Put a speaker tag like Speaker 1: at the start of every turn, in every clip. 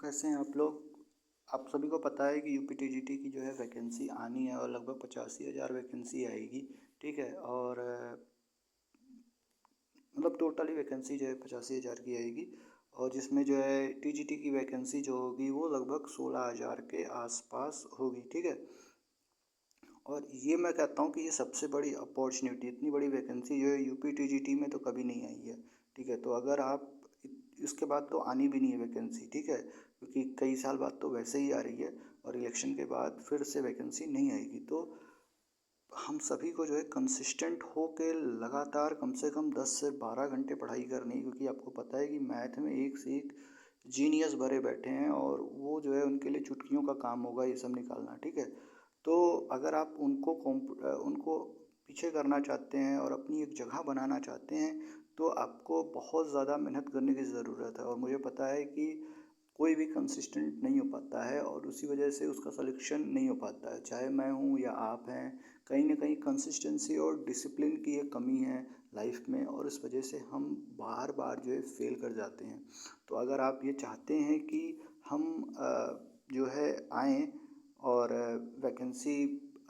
Speaker 1: कैसे हैं आप लोग? आप सभी को पता है कि यूपीटीजीटी की जो है वैकेंसी आनी है और लगभग 85,000 वैकेंसी आएगी, ठीक है? और मतलब टोटली वैकेंसी जो है 85,000 की आएगी और जिसमें जो है टीजीटी की वैकेंसी जो होगी वो लगभग 16,000 के आसपास होगी, ठीक है? और ये मैं कहता हूँ कि ये सबसे बड़ी अपॉर्चुनिटी, इतनी बड़ी वैकेंसी जो है यूपीटीजीटी में तो कभी नहीं आई है, ठीक है? तो अगर आप इसके बाद तो आनी भी नहीं है वैकेंसी, ठीक है? क्योंकि कई साल बाद तो वैसे ही आ रही है और इलेक्शन के बाद फिर से वैकेंसी नहीं आएगी। तो हम सभी को जो है कंसिस्टेंट हो के लगातार कम से कम 10 से 12 घंटे पढ़ाई करनी है, क्योंकि आपको पता है कि मैथ में एक से एक जीनियस भरे बैठे हैं और वो जो है उनके लिए चुटकियों का काम होगा ये सब निकालना, ठीक है? तो अगर आप उनको पीछे करना चाहते हैं और अपनी एक जगह बनाना चाहते हैं तो आपको बहुत ज़्यादा मेहनत करने की ज़रूरत है और मुझे पता है कि कोई भी कंसिस्टेंट नहीं हो पाता है और उसी वजह से उसका सिलेक्शन नहीं हो पाता है, चाहे मैं हूँ या आप हैं। कहीं ना कहीं कंसिस्टेंसी और डिसिप्लिन की एक कमी है लाइफ में और इस वजह से हम बार बार जो है फेल कर जाते हैं। तो अगर आप ये चाहते हैं कि हम जो है आएँ और वैकेंसी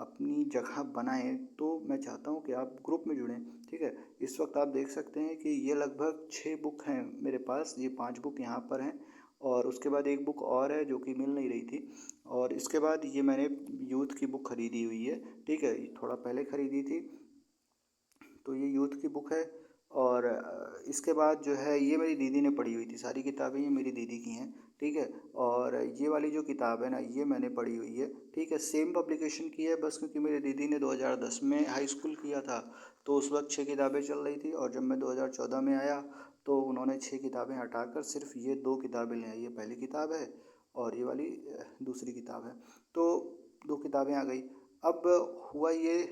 Speaker 1: अपनी जगह बनाएं तो मैं चाहता हूं कि आप ग्रुप में जुड़ें, ठीक है? इस वक्त आप देख सकते हैं कि ये लगभग 6 बुक हैं मेरे पास, ये 5 बुक यहाँ पर हैं और उसके बाद एक बुक और है जो कि मिल नहीं रही थी और इसके बाद ये मैंने यूथ की बुक खरीदी हुई है, ठीक है? ये थोड़ा पहले खरीदी थी तो ये यूथ की बुक है और इसके बाद जो है ये मेरी दीदी ने पढ़ी हुई थी, सारी किताबें ये मेरी दीदी की हैं, ठीक है? और ये वाली जो किताब है ना ये मैंने पढ़ी हुई है, ठीक है? सेम पब्लिकेशन की है, बस क्योंकि मेरी दीदी ने 2010 में हाई स्कूल किया था तो उस वक्त 6 किताबें चल रही थी और जब मैं 2014 में आया तो उन्होंने 6 किताबें हटाकर सिर्फ ये 2 किताबें ले आई। ये पहली किताब है और ये वाली दूसरी किताब है। तो 2 किताबें आ गई। अब हुआ ये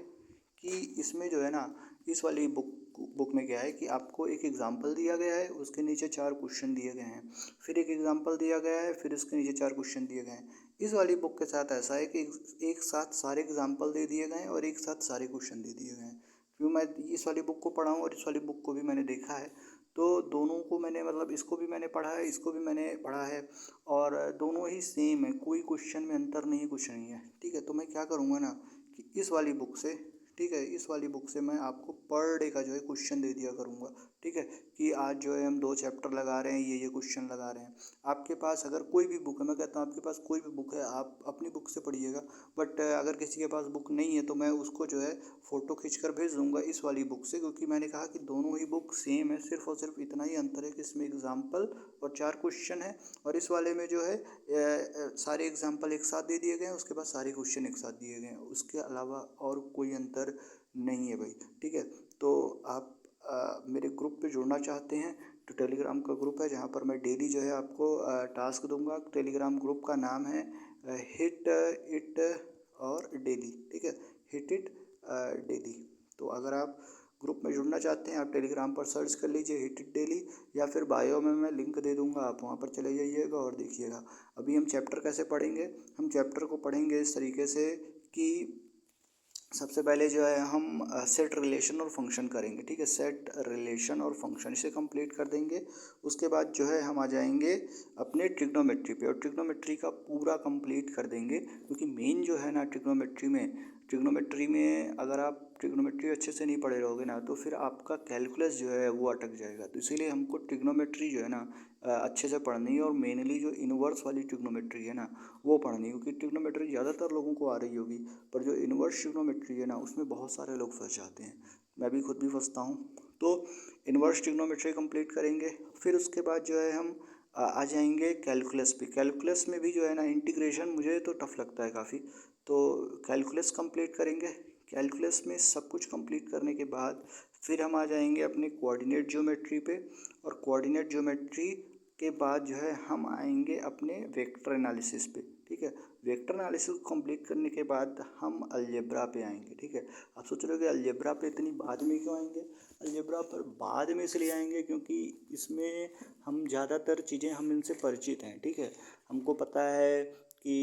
Speaker 1: कि इसमें जो है ना इस वाली बुक में क्या है कि आपको एक एग्जाम्पल दिया गया है, उसके नीचे 4 क्वेश्चन दिए गए हैं, फिर एक एग्जाम्पल दिया गया है, फिर उसके नीचे 4 क्वेश्चन दिए गए हैं। इस वाली बुक के साथ ऐसा है कि एक साथ सारे एग्जाम्पल दे दिए गए हैं और एक साथ सारे क्वेश्चन दे दिए गए हैं। क्यों मैं इस वाली बुक को पढ़ा हूँ और इस वाली बुक को भी मैंने देखा है तो दोनों को मैंने मतलब इसको भी मैंने पढ़ा है, इसको भी मैंने पढ़ा है और दोनों ही सेम है, कोई क्वेश्चन में अंतर नहीं है, कुछ नहीं है, ठीक है? तो मैं क्या करूँगा ना कि इस वाली बुक से, ठीक है, इस वाली बुक से मैं आपको पर डे का जो है क्वेश्चन दे दिया करूँगा, ठीक है? कि आज जो है हम 2 चैप्टर लगा रहे हैं, ये क्वेश्चन लगा रहे हैं। आपके पास अगर कोई भी बुक है, मैं कहता हूँ आपके पास कोई भी बुक है आप अपनी बुक से पढ़िएगा, बट अगर किसी के पास बुक नहीं है तो मैं उसको जो है फ़ोटो खींच कर भेज दूँगा इस वाली बुक से, क्योंकि मैंने कहा कि दोनों ही बुक सेम है, सिर्फ और सिर्फ इतना ही अंतर है कि इसमें एग्जाम्पल और 4 क्वेश्चन है और इस वाले में जो है सारे एग्जाम्पल एक साथ दे दिए गए हैं, उसके बाद सारे क्वेश्चन एक साथ दिए गए हैं, उसके अलावा और कोई अंतर नहीं है भाई, ठीक है? तो आप मेरे ग्रुप पे जुड़ना चाहते हैं तो टेलीग्राम का ग्रुप है जहाँ पर मैं डेली जो है आपको टास्क दूंगा। टेलीग्राम ग्रुप का नाम है हिट इट और डेली, ठीक है? Hit it daily. तो अगर आप ग्रुप में जुड़ना चाहते हैं आप टेलीग्राम पर सर्च कर लीजिए हिट इट डेली या फिर बायो में मैं लिंक दे दूंगा, आप वहाँ पर चले जाइएगा और देखिएगा। अभी हम चैप्टर कैसे पढ़ेंगे? हम चैप्टर को पढ़ेंगे इस तरीके से कि सबसे पहले जो है हम सेट रिलेशन और फंक्शन करेंगे, ठीक है? सेट रिलेशन और फंक्शन इसे कंप्लीट कर देंगे। उसके बाद जो है हम आ जाएंगे अपने ट्रिग्नोमेट्री पे और ट्रिग्नोमेट्री का पूरा कंप्लीट कर देंगे, क्योंकि मेन जो है ना ट्रिग्नोमेट्री में अगर आप ट्रिग्नोमेट्री अच्छे से नहीं पढ़े रहोगे ना तो फिर आपका कैलकुलस जो है वो अटक जाएगा। तो इसीलिए हमको ट्रिग्नोमेट्री जो है ना अच्छे से पढ़नी है और मेनली जो इन्वर्स वाली ट्रिग्नोमेट्री है ना वो पढ़नी है, क्योंकि ट्रिग्नोमेट्री ज़्यादातर लोगों को आ रही होगी पर जो इन्वर्स ट्रिग्नोमेट्री है ना उसमें बहुत सारे लोग फंस जाते हैं, मैं भी खुद भी फंसता हूँ। तो इन्वर्स ट्रिग्नोमेट्री कंप्लीट करेंगे, फिर उसके बाद जो है हम आ जाएंगे कैलकुलस पे। कैलकुलस में भी जो है ना इंटीग्रेशन मुझे तो टफ लगता है काफ़ी, तो कैलकुलस कंप्लीट करेंगे। कैलकुलस में सब कुछ कंप्लीट करने के बाद फिर हम आ जाएंगे अपने कोऑर्डिनेट ज्योमेट्री पे और कोऑर्डिनेट ज्योमेट्री के बाद जो है हम आएंगे अपने वेक्टर एनालिसिस पे, ठीक है? वेक्टर एनालिसिस को कंप्लीट करने के बाद हम अलजेब्रा पे आएंगे, ठीक है? आप सोच रहे हो कि अलजेब्रा पे इतनी बाद में क्यों आएंगे? अलजेब्रा पर बाद में इसलिए आएंगे क्योंकि इसमें हम ज़्यादातर चीज़ें हम इनसे परिचित हैं, ठीक है? हमको पता है कि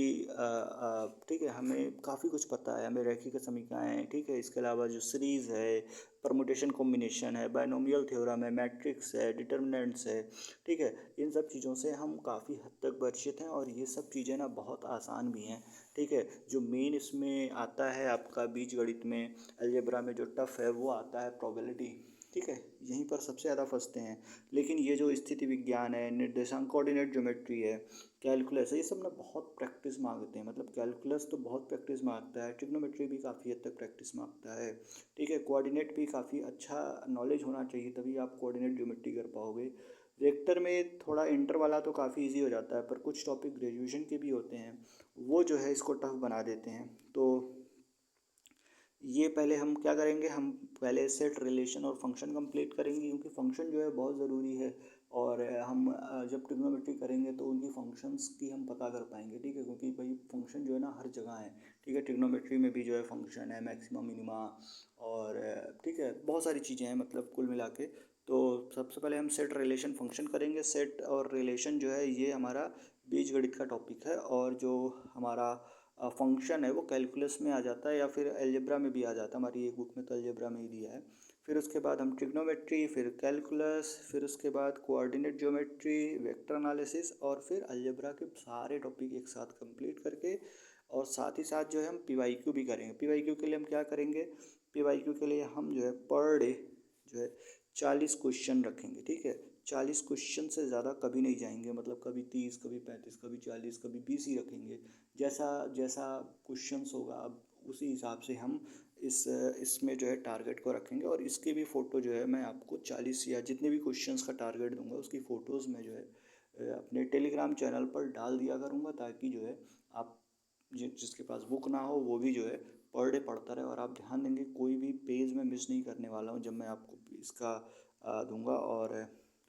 Speaker 1: ठीक है, हमें काफ़ी कुछ पता है, हमें रैखिक समीकरण, ठीक है, इसके अलावा जो सीरीज़ है, परमुटेशन कॉम्बिनेशन है, बायनोमियल थ्योरम है, मैट्रिक्स है, डिटर्मिनेंट्स है, ठीक है, इन सब चीज़ों से हम काफ़ी हद तक परिचित हैं और ये सब चीज़ें ना बहुत आसान भी हैं, ठीक है। जो मेन इसमें आता है आपका बीजगणित में, अलजेब्रा में जो टफ है वो आता है प्रोबेबिलिटी, ठीक है, यहीं पर सबसे ज़्यादा फंसते हैं। लेकिन ये जो स्थिति विज्ञान है, निर्देशांक कोऑर्डिनेट ज्योमेट्री है, कैलकुलस है, ये सब ना बहुत प्रैक्टिस मांगते हैं। मतलब कैलकुलस तो बहुत प्रैक्टिस मांगता है, ट्रिग्नोमेट्री भी काफ़ी हद तक प्रैक्टिस मांगता है, ठीक है, कोऑर्डिनेट भी काफ़ी अच्छा नॉलेज होना चाहिए, तभी आप कोऑर्डिनेट ज्योमेट्री कर पाओगे। वेक्टर में थोड़ा इंटर वाला तो काफ़ी इजी हो जाता है, पर कुछ टॉपिक ग्रेजुएशन के भी होते हैं, वो जो है इसको टफ बना देते हैं। तो ये पहले हम क्या करेंगे, हम पहले सेट रिलेशन और फंक्शन कंप्लीट करेंगे, क्योंकि फंक्शन जो है बहुत ज़रूरी है। और हम जब ट्रिग्नोमेट्री करेंगे तो उनकी फंक्शंस की हम पता कर पाएंगे, ठीक है, क्योंकि भाई फंक्शन जो है ना हर जगह है, ठीक है, ट्रिग्नोमेट्री में भी जो है फंक्शन है, मैक्सिमम मिनिमा, और ठीक है, बहुत सारी चीज़ें हैं मतलब कुल मिला के। तो सबसे पहले हम सेट रिलेशन फंक्शन करेंगे। सेट और रिलेशन जो है ये हमारा बीजगणित का टॉपिक है, और जो हमारा फंक्शन है वो कैलकुलस में आ जाता है या फिर अलजेब्रा में भी आ जाता है। हमारी एक बुक में तो अलजेब्रा में ही दिया है। फिर उसके बाद हम ट्रिग्नोमेट्री, फिर कैलकुलस, फिर उसके बाद कोऑर्डिनेट ज्योमेट्री, वेक्टर एनालिसिस, और फिर अलजेब्रा के सारे टॉपिक एक साथ कंप्लीट करके, और साथ ही साथ जो है हम पीवाईक्यू भी करेंगे। पीवाईक्यू के लिए हम क्या करेंगे, पीवाईक्यू के लिए हम जो है पर डे जो है 40 क्वेश्चन रखेंगे, ठीक है। 40 क्वेश्चन से ज़्यादा कभी नहीं जाएंगे, मतलब कभी 30, कभी 35, कभी 40, कभी 20 ही रखेंगे। जैसा जैसा क्वेश्चंस होगा अब उसी हिसाब से हम इसमें जो है टारगेट को रखेंगे। और इसकी भी फ़ोटो जो है मैं आपको 40 या जितने भी क्वेश्चंस का टारगेट दूंगा उसकी फ़ोटोज़ में जो है अपने टेलीग्राम चैनल पर डाल दिया करूँगा, ताकि जो है आप जिसके पास बुक ना हो वो भी जो है पर डे पढ़ता रहे। और आप ध्यान देंगे कोई भी पेज में मिस नहीं करने वाला हूँ जब मैं आपको इसका दूंगा। और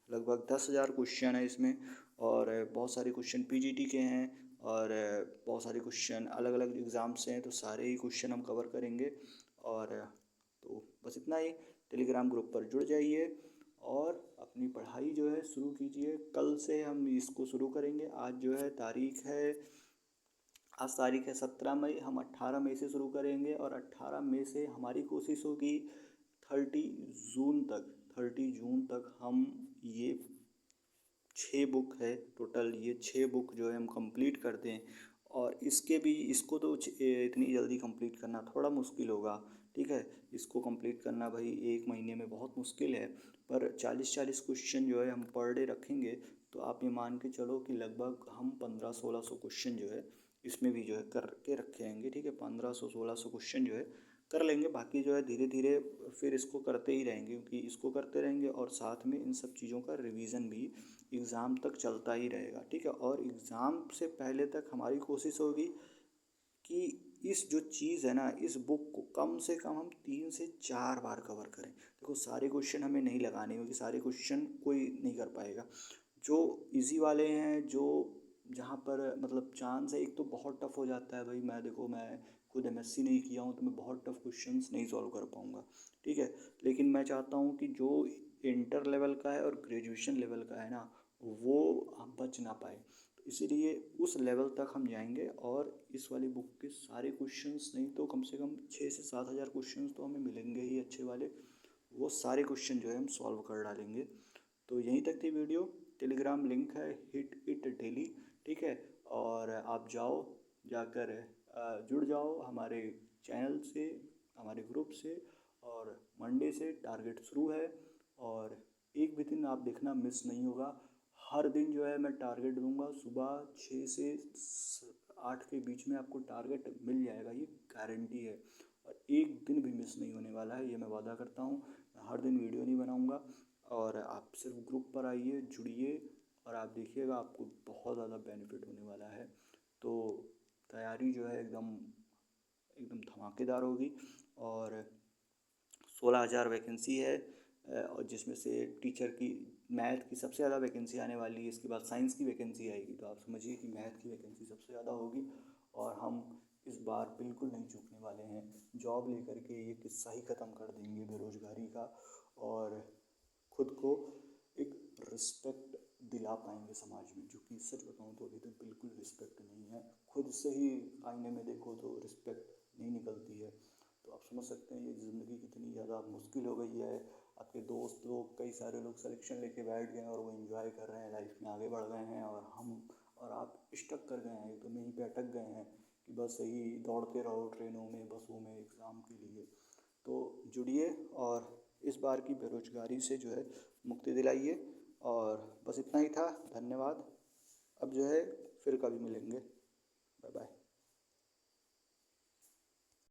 Speaker 1: लगभग 10,000 क्वेश्चन है इसमें, और बहुत सारे क्वेश्चन पीजीटी के हैं, और बहुत सारे क्वेश्चन अलग अलग एग्ज़ाम से हैं, तो सारे ही क्वेश्चन हम कवर करेंगे। और तो बस इतना ही। टेलीग्राम ग्रुप पर जुड़ जाइए और अपनी पढ़ाई जो है शुरू कीजिए। कल से हम इसको शुरू करेंगे। आज जो है तारीख है, आज तारीख है 17 मई। हम 18 मई से शुरू करेंगे, और 18 मई से हमारी कोशिश होगी 30 जून तक हम ये 6 बुक है टोटल, ये 6 बुक जो है हम कंप्लीट कर दें। और इसके भी इसको तो इतनी जल्दी कंप्लीट करना थोड़ा मुश्किल होगा, ठीक है। इसको कंप्लीट करना भाई 1 महीने में बहुत मुश्किल है, पर 40-40 क्वेश्चन जो है हम पर डे रखेंगे, तो आप ये मान के चलो कि लगभग हम 1500-1600 क्वेश्चन जो है इसमें भी जो है करके रखेंगे, ठीक है। 1500-1600 क्वेश्चन जो है कर लेंगे। बाकी जो है धीरे धीरे फिर इसको करते ही रहेंगे, क्योंकि इसको करते रहेंगे और साथ में इन सब चीज़ों का रिवीजन भी एग्ज़ाम तक चलता ही रहेगा, ठीक है। और एग्ज़ाम से पहले तक हमारी कोशिश होगी कि इस जो चीज़ है ना, इस बुक को कम से कम हम 3 से 4 बार कवर करें। देखो सारे क्वेश्चन हमें नहीं लगाने, क्योंकि सारे क्वेश्चन कोई नहीं कर पाएगा। जो इजी वाले हैं, जो जहाँ पर मतलब चांस है, एक तो बहुत टफ हो जाता है भाई। मैं खुद एमएससी नहीं किया हूँ, तो मैं बहुत टफ क्वेश्चंस नहीं सॉल्व कर पाऊँगा, ठीक है। लेकिन मैं चाहता हूँ कि जो इंटर लेवल का है और ग्रेजुएशन लेवल का है ना, वो हम बच ना पाए। तो इसीलिए उस लेवल तक हम जाएंगे, और इस वाली बुक के सारे क्वेश्चंस नहीं तो कम से कम 6 से 7 हज़ार क्वेश्चंस तो हमें मिलेंगे ही अच्छे वाले। वो सारे क्वेश्चन जो है हम सॉल्व कर डालेंगे। तो यहीं तक थी वीडियो। टेलीग्राम लिंक है, हिट इट डेली, ठीक है। और आप जाओ, जाकर जुड़ जाओ हमारे चैनल से, हमारे ग्रुप से। और मंडे से टारगेट शुरू है, और एक भी दिन आप देखना मिस नहीं होगा। हर दिन जो है मैं टारगेट दूंगा, सुबह 6 से 8 के बीच में आपको टारगेट मिल जाएगा, ये गारंटी है। और एक दिन भी मिस नहीं होने वाला है, ये मैं वादा करता हूँ। मैं हर दिन वीडियो नहीं बनाऊँगा, और आप सिर्फ ग्रुप पर आइए, जुड़िए, और आप देखिएगा आपको बहुत ज़्यादा बेनिफिट होने वाला है। तो तैयारी जो है एकदम एकदम धमाकेदार होगी। और 16,000 वैकेंसी है, और जिसमें से टीचर की, मैथ की सबसे ज़्यादा वैकेंसी आने वाली है। इसके बाद साइंस की वैकेंसी आएगी, तो आप समझिए कि मैथ की वैकेंसी सबसे ज़्यादा होगी। और हम इस बार बिल्कुल नहीं चूकने वाले हैं। जॉब लेकर के ये किस्सा ही ख़त्म कर देंगे बेरोज़गारी का, और खुद को एक रिस्पेक्ट दिला पाएंगे समाज में, जो कि सच बताऊं तो अभी तक बिल्कुल रिस्पेक्ट नहीं है। खुद खुद से ही आईने में देखो तो रिस्पेक्ट नहीं निकलती है। तो आप समझ सकते हैं ये ज़िंदगी कितनी ज़्यादा मुश्किल हो गई है। आपके दोस्त लोग, कई सारे लोग सिलेक्शन लेके बैठ गए हैं और वो एंजॉय कर रहे हैं, लाइफ में आगे बढ़ गए हैं, और आप स्टक कर गए हैं, एकदम यहीं पे अटक गए हैं कि बस यही दौड़ते रहो ट्रेनों में, बसों में एग्ज़ाम के लिए। तो जुड़िए और इस बार की बेरोजगारी से जो है मुक्ति दिलाइए। और बस इतना ही था, धन्यवाद। अब जो है फिर कभी मिलेंगे। Bye bye.